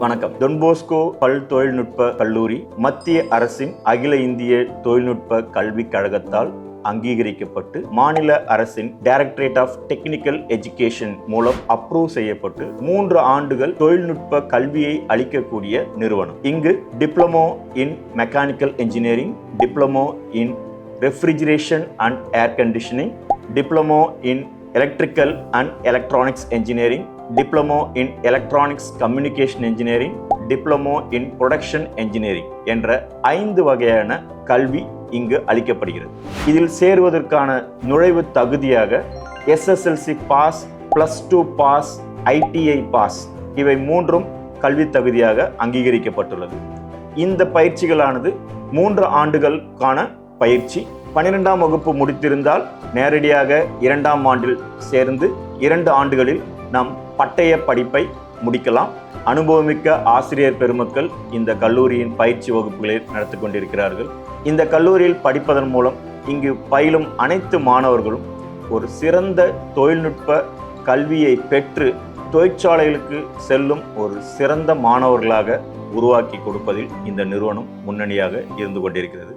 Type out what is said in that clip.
வணக்கம். டொன்போஸ்கோ பல் தொழில்நுட்ப கல்லூரி மத்திய அரசின் அகில இந்திய தொழில்நுட்ப கல்விக் கழகத்தால் அங்கீகரிக்கப்பட்டு மாநில அரசின் டைரக்டரேட் ஆஃப் டெக்னிக்கல் எஜுகேஷன் மூலம் அப்ரூவ் செய்யப்பட்டு 3 ஆண்டுகள் தொழில்நுட்ப கல்வியை அளிக்கக்கூடிய நிறுவனம். இங்கு diploma in mechanical engineering, diploma in refrigeration and air conditioning, diploma in electrical and electronics engineering, diploma in electronics communication engineering, diploma in production engineering என்ற 5 வகையான கல்வி இங்கு அளிக்கப்படுகிறது. இதில் சேருவதற்கான நுழைவு தகுதியாக SSLC pass, +2 pass, ITI pass இவை 3ம் கல்வி தகுதியாக அங்கீகரிக்கப்பட்டுள்ளது. இந்த பயிற்சிகளானது 3 ஆண்டுகளுக்கான பயிற்சி. 12ஆம் வகுப்பு முடித்திருந்தால் நேரடியாக 2ஆம் ஆண்டில் சேர்ந்து 2 ஆண்டுகளில் நாம் பட்டய படிப்பை முடிக்கலாம். அனுபவமிக்க ஆசிரியர் பெருமக்கள் இந்த கல்லூரியின் பயிற்சி வகுப்புகளை நடத்தி கொண்டிருக்கிறார்கள். இந்த கல்லூரியில் படிப்பதன் மூலம் இங்கு பயிலும் அனைத்து மாணவர்களும் ஒரு சிறந்த தொழில்நுட்ப கல்வியை பெற்று தொழிற்சாலைகளுக்கு செல்லும் ஒரு சிறந்த மாணவர்களாக உருவாக்கி கொடுப்பதில் இந்த நிறுவனம் முன்னணியாக இருந்து கொண்டிருக்கிறது.